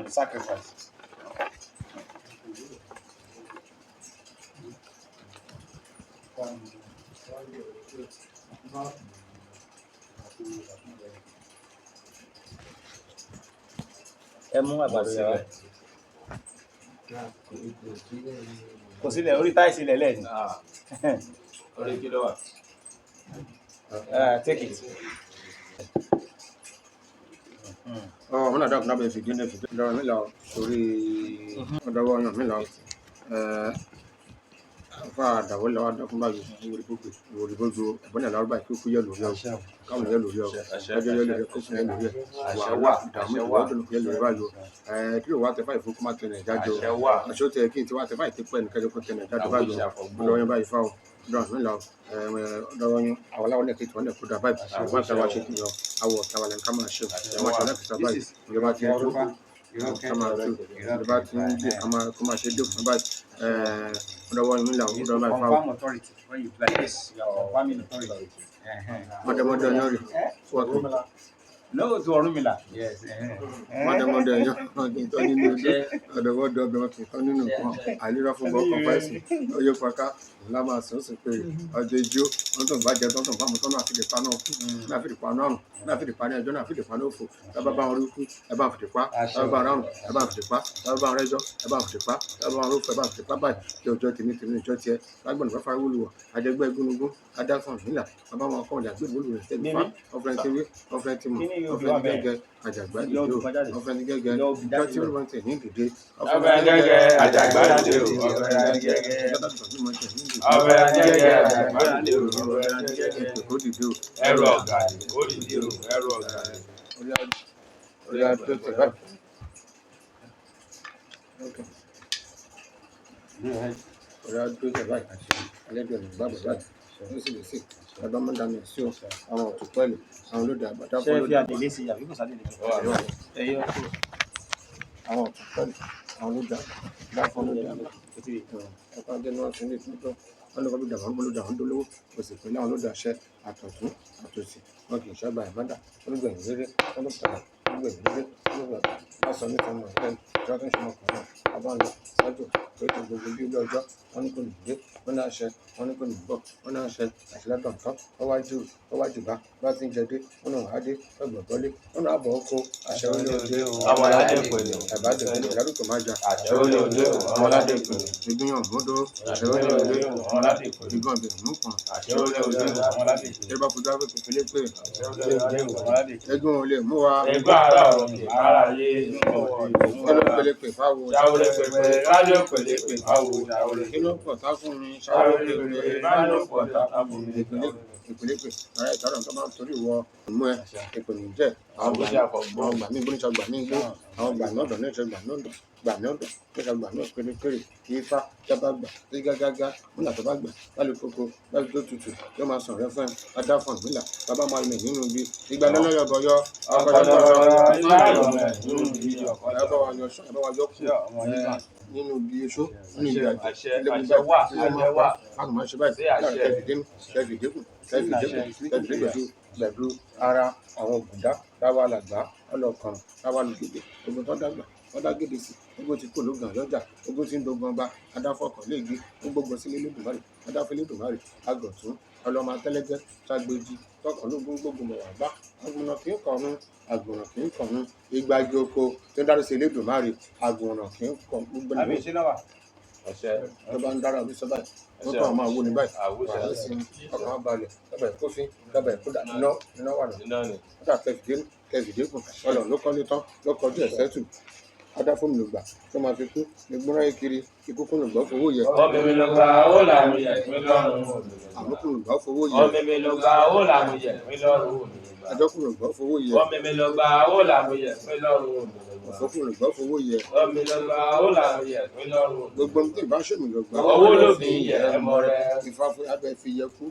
Sacrifice. Ẹ mú àgbàdo yẹn wá. Kò sílẹ̀ orí táìsì ilẹ̀ lẹ́yìn. Orí kí ló wà? Take it. Mo náà dákun lábẹ́ fìdí ní fìdí lọ́rọ̀ mi lọ sórí ọ̀dọ́wọ́ ọyàn mi lọ. Fa àdàwọ̀ lọ́wọ́ dákun báyìí ìwòrì gbogbo ẹ̀bọ́n náà lárúbá kí ó kú yẹ lórí ọ káwọn yẹ lórí ọ ọjọ́ yẹ lórí kó fún ẹ lórí ẹ wà ìdààmú ìwọ́dún yẹ lórí báyìí kí ló wá tẹfà ìfún kó má tẹnẹ ìjájọ àṣọ tẹ kí n ti wá tẹfà ìtẹpẹ ẹnìkẹjọ kó tẹnẹ ìjájọ báyìí lọ́wọ́ yẹn báyìí fáwọn lọ́wọ́ mi lọ lọ́wọ́ yẹn àwọn aláwọ̀ náà kéèké wọn lè kó dà báyìí wọ́n ti wá ṣe kìyàn àwọ̀ tàwọn lẹ́nu ká máa ṣe wọ́n ti lẹ́kìtà báyìí ìjọba ti ń tó ìjọba ti ń dé kó máa ṣe dé fún báyìí lọ́wọ́ yẹn mi lọ lọ́wọ́ báyìí fáwọn. When you apply this, your confirming authority. Mọ̀dẹ̀mọ̀dẹ̀ yan rè fọ́ọ̀tù. No, to Orunmila. Yes. Mọ̀dẹ̀mọ̀dẹ̀ yan kì í tọ́ nínú ojú ọ̀dọ̀wọ́dọ̀ ọbẹ̀ kì í tọ́ nínú nǹkan àìlera fún bọ́ọ̀kan fáìsì oyè pàká ńlá máa sọ sí pé ọjọ́ ijó wọn tó ń bàjẹ́ tó ń tàn fáwọn tó náà fìdí pa náà kú náà fìdí pa náà rùn náà fìdí pa ní ẹjọ́ náà fìdí pa ní òfò tábà bá wọn rí kú ẹ bá fìdí pa tábà bá rárùn ẹ bá fìdí pa tábà bá rẹjọ ẹ bá fìdí pa tábà bá rúfẹ ẹ bá fìdí pa báyìí kí ọjọ́ tèmi ìjọ tiẹ̀ lágbọ̀n ìfẹ́fà wúlò àjẹgbẹ́ egúnugún adáfọ̀n nílà bàbá wọn kọ́ ọ̀dà gbé ìwúlò rẹ̀ tẹ́lẹ̀ fá ọ̀fẹ́ ti wí ọ̀fẹ́ ti mọ̀ ọ̀fẹ́ ti gẹ́gẹ́ àjàgbá dìde o ọ̀fẹ́ ti gẹ́gẹ́ ìjọ tí ó rántí ní dìde ọ̀fẹ́ gẹ́gẹ́ àjàgbá dìde o ọ̀fẹ́ gẹ́gẹ́ àjàgbá dìde o ó dìde o ẹrù ọ̀gá ó dìde o ẹrù ọ̀gá orí adó tẹ̀ báyìí. Orí adó tẹ̀ báyìí alẹ́bí ọ̀nà ìgbàgbọ́ báyìí ó sì lè sè ọ̀dọ́ mọ́dà ní sí o àwọn ọ̀tún pẹ́ẹ́lú àwọn olóde àgbàdá ṣé fi àdèlé sí àbí kò sáré lè fi àwọn ọ̀tún pẹ́ẹ́lú àwọn olóde àgbàdá fún olóde àgbàdá ọ̀pá adé náà ti ní ìtúntọ́ wọn lọ́kọ́ bí dàwọn olóde àwọn dolówó kò sì pé láwọn olóde àṣẹ àtọ̀tún àtòsì wọn kì í ṣàgbà ìmọ̀dà olùgbẹ̀yìn rere olùpàdà olùgbẹ̀yìn rere olùgbẹ̀yìn wọn sọ nípa ọmọ ìfẹ́ ìjọ tó ń ṣe ọmọkùnrin náà bá ń lọ ṣáájú pé ètò gbogbo bí ilé ọjọ́ wọn ní kò ní gbé wọn ní àṣẹ wọn ní kò ní gbọ́ wọn ní àṣẹ àṣìlẹ́dọ̀ nǹkan wọ́n wájú bá ti ń jẹ dé wọn náà wá dé ọgbọ̀gbọ́lé wọn náà bọ̀ ọ́kọ́ àṣẹ olé òde ọmọládé pẹ̀lú ẹ̀bádẹ́ ìdárúkọ máa jà àṣẹ olé òde ọmọládé pẹ̀lú ìgbìyàn mọ́dọ́ àṣẹ olé òde ọmọládé pẹ̀lú ìgbọ̀n bẹ̀rẹ̀ mú kan àṣẹ olé òde ọmọládé pẹ̀lú ìjọba fojú àwọn ìpínlẹ̀ pé àṣẹ olé òde ọmọládé pẹ̀lú ẹgbẹ́ wọn lè mú wa ẹgbẹ́ ara ọ̀rọ̀ mi ara yé ọlọ́pẹ̀lẹ̀ pè fáwo ṣàwọlé pẹ̀pẹ̀ rájọ́ pẹ̀lẹ́ pẹ̀ fáwo ṣàwọlé kí ló pọ̀ tá fún mi ṣàwọlé pẹ̀pẹ̀ rájọ́ pọ̀ tá fáwo ìpínlẹ̀ ara ìtọ́rọ̀ tó máa ń torí wọ mú ẹ ìpínlẹ̀ jẹ́ àwọn gbà mí gbóníṣà gbà mí gbó àwọn gbà náà dọ̀ ní ìṣẹ́ gbà náà níṣẹ́ gbà náà pérépéré kí ifá jábá gbà sí gágágá múlà tó bá gbà lálẹ́ kókó lálẹ́ tó tutù yóò máa sàn rẹ fún ẹ adáfọ̀n nílà bàbá máa lè nínú ibi ìgbà lọ́lọ́yọ̀ bọ̀yọ́ nínú ibi iṣó nínú ibi àjẹ ilé wà láti máa ṣe báyìí kẹfìdékù pẹ̀lú ara àwọn ògùndá táwa làgbá ọlọ́kan táwa lùgbèdè ogun tó dàgbà wọ́n dá gèdè sí ogun tí kò ló gàn lọ́jà ogun tí ń dogun ọba adáfọkàn léègbé ó gbógun sílé lódùmarè adáfẹ́ lódùmarè agọ̀tún ọlọ́mọ atẹ́lẹ́gbẹ́ ṣàgbéjì tọkàn lógún gbógun mọ̀wá bá agbọ̀nà kì í kọ̀ọ̀run àgbọ̀nà kì í kọ̀ọ̀run igbájú oko tó ń dárí sí lódùmarè àgbọ̀nà kì í kọ̀ gbogbo ní ló bá ń dára bí sọ́bà wọ́n kọ́ máa wó ní báyìí wàá sí ọkàn á balẹ̀ dábàá ìkófin dábàá ìkódà iná wà náà nígbà kẹfìdékùn ọlọ́run ló kọ́lé tán ló kọjú ẹ̀sẹ̀ tù adáfóònù lògbà tó máa fi kú ní gbóná yé kiri ikú kún lògbà fowó yẹ. ọmọbìnrin ló gba owó làwọn yẹ pé lọ́rùn àmúkùn lògbà fowó yẹ. ọmọbìnrin ló gba owó làwọn yẹ pé lọ́rùn adọ́kùn lògbà fowó yẹ. ọmọbìnrin ló gba owó làwọn yẹ pé lọ́rùn òfófún lògbà fowó yẹ. ọmọbìnrin ló gba owó làwọn yẹ pé lọ́rùn. gbogbo ní ìbáṣẹ̀mí lògbà. owó ló fi yẹ ẹmọ rẹ. ìfàfẹ́ abẹ́ fi yẹ kú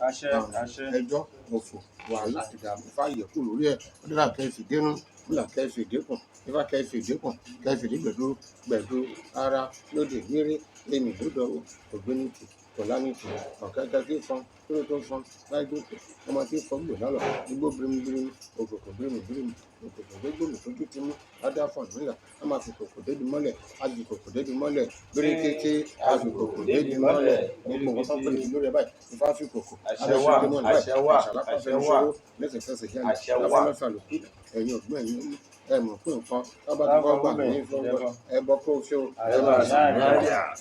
ẹjọ́ òfò wàhálà ìdààmú fáyẹ kú lórí ẹ̀ ó dára kẹ́ẹ̀fì dénú múlà kẹ́ẹ̀fì dínkùn ifá kẹ́ẹ̀fì dínkùn kẹ́ẹ̀fì dígbẹ̀dú gbẹ̀dú ara lóde mírí èmi lódò ògbénìkì kọ̀lá ní tù ọ̀kẹ́kẹ́ tí fọn kúrò tó fọn láì jókòó ọmọ tí fọn gbò lálọ́ gbogbo birimubirimu òkòkò birimubirimu òkòkò gbégbòmù tójú ti mú adáfọ̀ nílà a máa fi kòkò débi mọ́lẹ̀ a fi kòkò débi mọ́lẹ̀ bírékété a fi kòkò débi mọ́lẹ̀ gbogbo nǹkan tó pèlè lórí ẹ̀ báyìí ìfá fi kòkò adéṣe mọ́lẹ̀ báyìí àṣàlápàfẹ́ ìṣòro lẹ́sẹ̀kẹsẹ̀ jáde lábẹ́lẹ́fà lòkè ẹ̀yìn ọ̀gbọ́n ẹ̀yìn ẹ mọ̀ pé nǹkan tábà tó gbà ní ìfọwọ́ ẹbọ kó o ṣe o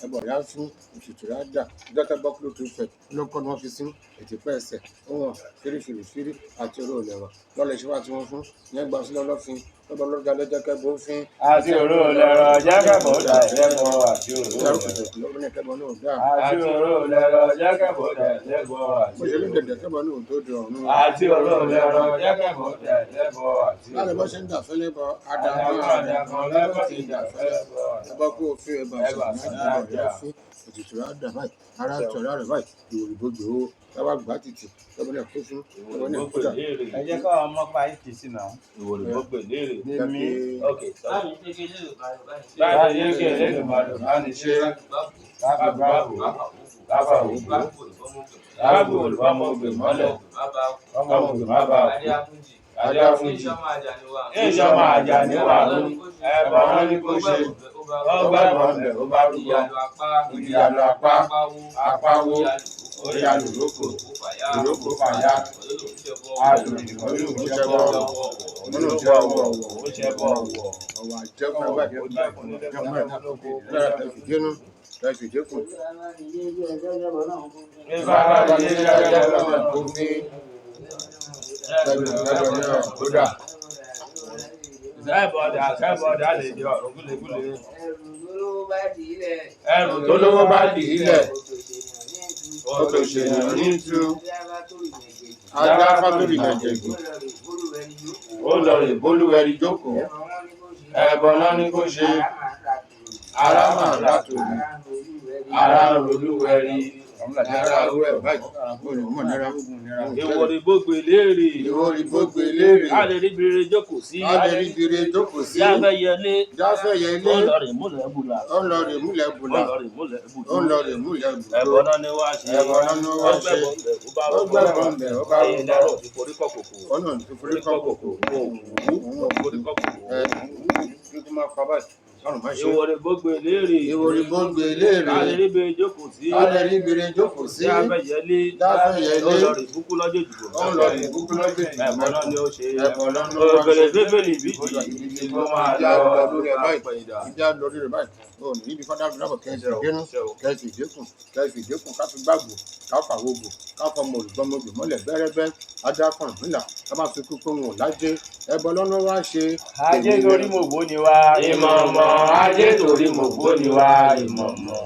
ẹbọ rẹ̀ á fún òtútù rẹ̀ á dà dọ́tẹ́ bọ́kúlù tó fẹ̀ lọ́kọ́ ni wọ́n fi sín ètìpẹ́ ẹsẹ̀ ó hàn fírífìrífírí àti oró ìlẹ̀wà lọ́lẹ̀ ṣe wá tí wọ́n fún yẹn gba sílẹ̀ lọ́fin lọ́bọ̀ lọ́jà lẹ́jẹ́kẹ́ bó fín. àti òró lẹ́rọ jákèbó dà lẹ́bọ̀ àti òró àti òró lẹ́rọ jákèbó dà lẹ́bọ̀ bó ṣe ní dẹ̀dẹ̀ kẹ́bọ̀ ní òtó di ọ̀run. àti òró lẹ́rọ jákèbó dà lẹ́bọ̀ àti láti bọ́ ṣe ń dà fẹ́lẹ́ bọ àdàkan lẹ́bọ̀ ti dà fẹ́lẹ́ bọ ẹbọ kó o fi ẹbọ ṣàmì òtútù rẹ̀ á dà báyìí ara tọ̀rọ̀ rẹ̀ báyìí ìwòrìbòjò ó táwa gbà títì lọ́bọ̀ náà kó fún lọ́bọ̀ náà kó dà. ẹ jẹ́ kọ́ ọmọ pa ìkì sí náà. ìwòrìbó gbè léèrè. Èmi báyìí ní kí ẹlẹ́dùn máa lò máa ní ṣe lábàbò lábàbò lábàbò olùbámọ̀gbè mọ́lẹ̀ ọmọgbè má bà adé àfúnjì ìṣọ́mọ àjà níwà ló ẹ̀bọ̀ wọn ní kó ṣe ọgbà ìbọ̀nbẹ̀ ó bá rúbọ ìyàlú apá apáwó oyàlú lóko ìrókò fàyà àlùmí olú ìṣẹ́bọ̀ olùjẹ́ ọwọ́ ó ṣẹ́bọ̀ ọ̀wọ̀ àjẹkùn ẹgbẹ́ ìjẹun láti ìjẹkùn. ìfara yìí ṣẹ́jẹ́ lọ́wọ́ tó fi ẹgbẹ̀rún náà kódà. sẹ́bọ̀dà lè jọ ògúnlégúnlé. ẹrù tó lówó bá dì í lẹ̀ ó tó ṣèyàn ní tú ajá fábírì nàìjẹ̀gì ó lọ rè bólúwẹ̀rí jókòó ẹ̀bọ̀n náà ní kó ṣe ara máa látòlù ara olúwẹ̀rí náírà rẹ̀ báyìí olùmọ̀ náírà. ìwòrìbó gbè léèrè. ìwòrìbó gbè léèrè. a lè rí bire jókòó sí. a lè rí bire jókòó sí. jáfẹ́yẹlé. jáfẹ́yẹlé. ó lọ rè múlẹ̀ bùlà. ó lọ rè múlẹ̀ bùlà. ó lọ rè múlẹ̀ bùlà. ó lọ rè múlẹ̀ bùlà. ẹ̀bọ̀n náà ni wá ṣe. ẹ̀bọ̀n náà ni wá ṣe. ó gbẹ̀bọ̀n bẹ̀ ó bá rúbọ. ẹ̀rọ ti forí kọ́ kòkò. ọ̀nà ti forí kọ́ kòkò. ìwòrìbó gbè léèrè. ìwòrìbó gbè léèrè. a lè rí bire jókòó sí. a lè rí bire jókòó sí. jáfẹ́yẹlé. jáfẹ́yẹlé. ó lọ rè búkú lọ́jọ́ ìdìbò. ó lọ rè búkú lọ́jọ́ ìdìbò. ẹ̀bọ̀n náà ni ó ṣe. ẹ̀bọ̀n náà ni ó ṣe. òbèrè fẹ́fẹ́lì bíjì ló máa lọ lórí ẹ̀ báyìí. ìdí á lọ lórí ẹ̀ báyìí. ó ní ibi fọ́dá mi lábọ̀ kẹ́sì ìdénú kẹ́sì ìdékùn ká fi gbàgbó ká fàwọ́ gbò ká fọmọ olùgbọmọgbò mọ́lẹ̀ bẹ́rẹ́bẹ́ adákan ìmúlà ká má fi kú pé wọn ò lájẹ ẹbọ lọ́nà wá ṣe. ajé torí mògbó ni wá. ìmọ̀mọ̀ ajé torí mògbó ni wá ìmọ̀mọ̀.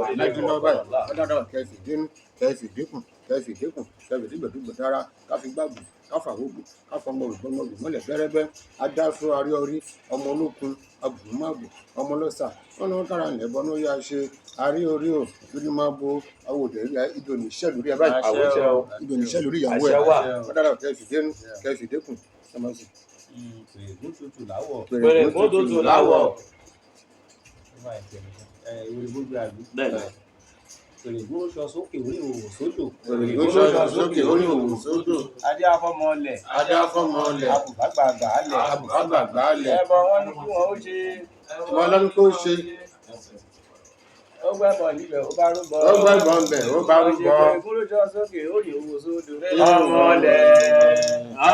alájú náà báyìí ọ̀dàdà kẹ́sì ìdénú kẹ́sì ìdékùn kẹ́sì ìdékùn kẹ́sì ìdígbẹ̀dúgbẹ̀ dára ká fi gbàgbó ká fàwọ́ gbò ká fọmọ olùgbọmọgbò mọ́lẹ̀ bẹ́rẹ́bẹ́ adáfún aríọrí ọmọ olókun abùmáàbò ọmọ ọlọ́sà wọn ni wọn kára ńlẹ̀ bọ́ ní ó yá ṣe àrí orí ò lórí máa bo àwòdè ìdòníṣẹ́ lórí ẹ̀ báyìí ìdòníṣẹ́ lórí ìyàwó ẹ̀ wọ́n dára kẹ́sì dénú kẹ́sì dékùn ṣàmásì. pèrègùn tutù láwọ̀. pèrègùn tutù láwọ̀. ìwòrìbó gbé àlù. pèrègùn sọ sókè orí òwò sódò. pèrègùn sọ sókè orí òwò sódò. adé afọmọ ọlẹ̀. adé afọmọ ọlẹ̀. àbùkágbàgbà alẹ̀. àbùkágbàgbà alẹ̀. ẹbọ wọn ní kí wọn ó ṣe. wọn lọ́nà kó ṣe. ó gbẹ́bọ̀ níbẹ̀ ó bá rúbọ. ó gbẹ́bọ̀ níbẹ̀ ó bá rúbọ. pèrègùn ló sọ sókè orí òwò sódò.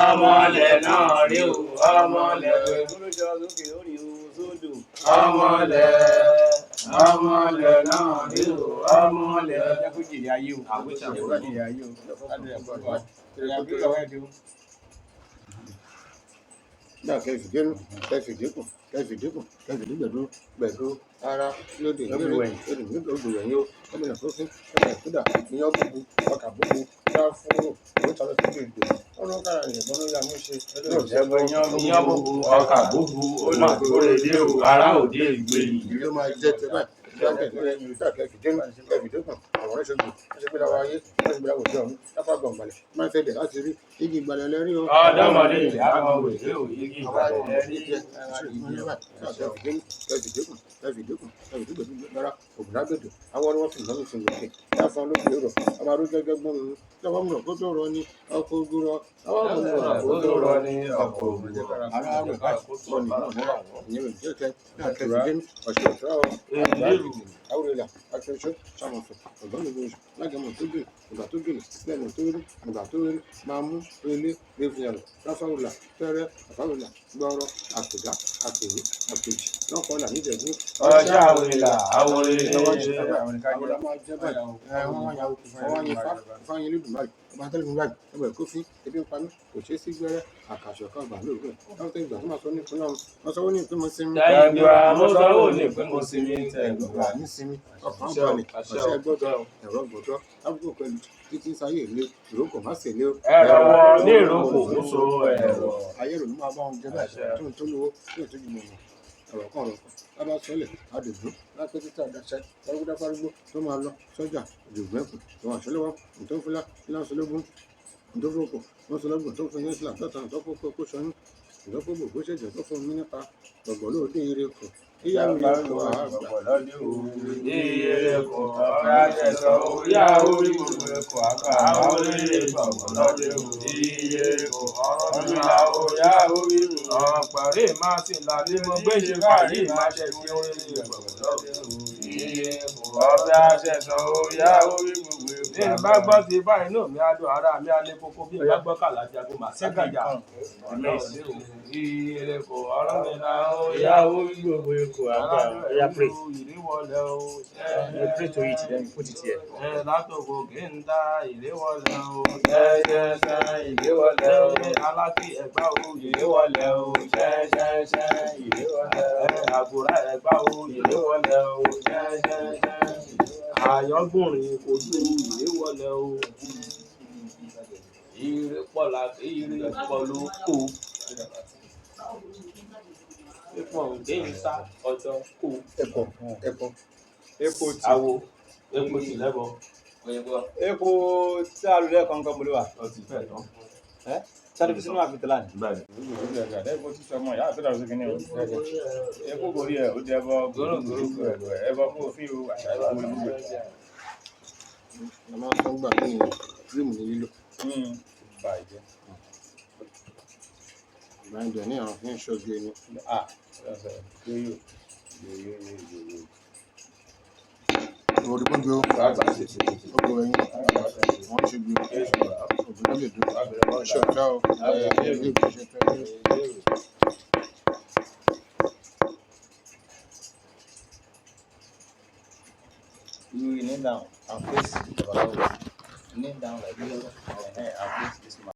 ọmọlẹ̀ náà rí o ọmọlẹ̀. pèrègùn ló sọ sókè orí òwò sódò. ọmọlẹ̀ náà rí o ọmọlẹ̀. jẹ́ kó jèrè ayé o. jèrè ayé o. náà kẹ́sì dénú kẹ́sì dékùn kẹ́sì dékùn kẹ́sì dígbẹ̀dú gbẹ̀dú ara lóde ìrìn odò ẹ̀yìn o gómìnà tó fún gómìnà tó dà ìyàn gbogbo ọkà gbogbo dá fún owó tàbí tó lè dò ọ̀nà kára ìyẹ̀bọn ló yà mú ṣe. ìyàn gbogbo ọkà gbogbo ó máa kórè dé o ará òde ìgbéyìí. ìlú máa jẹ́ tẹ báyìí àwọn ni wọ́n fi lọ́nà ìsìn lòkè láfọn lókè rọ̀ ọmọ arúgbó gẹ́gẹ́ gbọ́n mi lọ́wọ́ mọ̀ kó tó rọ ní ọkọ̀ ogun rọ ọwọ́ mọ̀ kó tó rọ ní ọkọ̀ ogun rọ ara rẹ̀ báyìí wọ́n ní wọ́n lọ́wọ́ ìyẹn rẹ̀ jẹ́ kẹ́ kẹ́fìdé ọ̀ṣẹ̀ ọ̀ṣọ́ àwòrán àtúnṣe sàmọ̀fẹ̀ ọ̀gbọ́n mi lóṣù lágẹ̀mọ̀ tó gbìn ìgbà tó gbìn lẹ́nu tó rí ìgbà tó rí máa mú relé réfìyàrọ̀ láfáwùlà tẹ́rẹ́ àfáwùlà gbọ́rọ̀ àpèdá àpèwé àpèjì lọ́kọ̀ọ́là nídẹ̀ẹ́dún ọjà àwòrán àwòrán àwọn máa jẹ́ báyìí wọ́n wá yàwó wọ́n wá yẹn fáyín lódùn báyìí ọba tẹ́lẹ̀ mi báyìí ẹgbẹ́ kó fi ebi ń pa mí kò ṣeé sí gbẹ́rẹ́ àkàṣọ kan gbà lóòrùn láwọn tẹ́lẹ̀ ìgbà tó máa sọ ní ìpínlẹ̀ wọn sọ wọ́n ní ìpínlẹ̀ sinmi. tẹ̀gbà mo sọ wọ́n ní ìpínlẹ̀ sinmi tẹ̀gbà ní sinmi ọkàn balẹ̀ ọ̀ṣẹ́ gbọ́dọ̀ ẹ̀rọ gbọ́dọ̀ lábùkù pẹ̀lú títí sáyé ilé ìrókò má sì lé o. ẹ̀rọ ní ìrókò ó so ẹ̀rọ. ayé rò ní máa bá wọn jẹ bẹ́ẹ̀ tó ń tó lówó tó ń tó jù mọ̀ ọ̀rọ̀ kan lábá sọ́lẹ̀ àdìgbò lápẹ́ títà àdáṣẹ́ fárúgbó fárúgbó tó máa lọ sọ́jà ìdìgbẹ́kùn ìwọ̀n àṣọlẹ́wọ́ ìtọ́fúnlá ìlànṣọlẹ́gùn ìtọ́fúnpọ̀ wọ́nṣọlẹ́gùn tó fún yẹn sílà tọ́ta ìtọ́fúnpọ̀ kó sọyún ìtọ́fúnpọ̀ kó ṣẹ̀jẹ̀ tó fún mi nípa gbọ̀gbọ̀ lóòdì ire kù ìyá mi kò àgbà ire kù ọ̀rá tẹ̀sán ìyá orí gbogbo ẹ̀kọ́ àgbà àwọn olóyè gbọ̀gbọ̀ lọ́dẹ ire kù ọ̀rọ̀ mi là ó yá orí mi ọ̀pẹ̀rẹ̀ má sì lálé mo gbé ṣe káàrí má ṣe kí orí mi gbọ̀gbọ̀ lọ́dẹ ire kù ọ̀rá tẹ̀sán ìyá orí gbogbo ẹ̀kọ́ bí n bá gbọ́ ti báyìí náà mi á dùn ara mi á lé kókó bí n bá gbọ́ kàlájà kó máa ṣẹ́gàjà ire kù ọ̀rọ̀ mi là ó yá orí gbogbo ẹ̀kọ́ àgbà Yeah, pray. ìléwọlẹ̀ o You pray to it, then you put it here. látòkò kí n dá ìléwọlẹ̀ o ṣẹ́ṣẹ́ṣẹ́ ìléwọlẹ̀ o alákì ẹ̀gbá o ìléwọlẹ̀ o ṣẹ́ṣẹ́ṣẹ́ ìléwọlẹ̀ àgùrá ẹ̀gbá o ìléwọlẹ̀ o ṣẹ́ṣẹ́ṣẹ́ àyọ́gbùnrin kojú ìléwọlẹ̀ o ire pọ̀ láti ire pọ̀ ló kó ipò òde ń sá ọjọ́ kó epo tí àwo epo sì lẹ́bọ̀ epo tí a lò lẹ́ẹ̀kan kan bolówà ọtí fẹ́ tán. sáré fi sínú àfitìlá ni. Epo tí sọmọ yà á tó dàrú sí kìnìún. Epo kò rí ẹ̀ ó jẹ́ ẹbọ gbòógbò ẹbọ kó fi o àṣàyàn owó ìlú rẹ̀. a máa tán gbà ní kírìmù ní lílò Bàjẹ́. ìgbàlejò ní àwọn fi ń ṣọ́gbé ni Yóyó. orí gbogbo ọgbọ ẹyin wọn ṣe gbé òbí lè dùn ṣe ọ̀tá o ilé ìgbésẹ̀ tẹ́lẹ̀. You kneel down and face the Babalawo. Kneel down like this.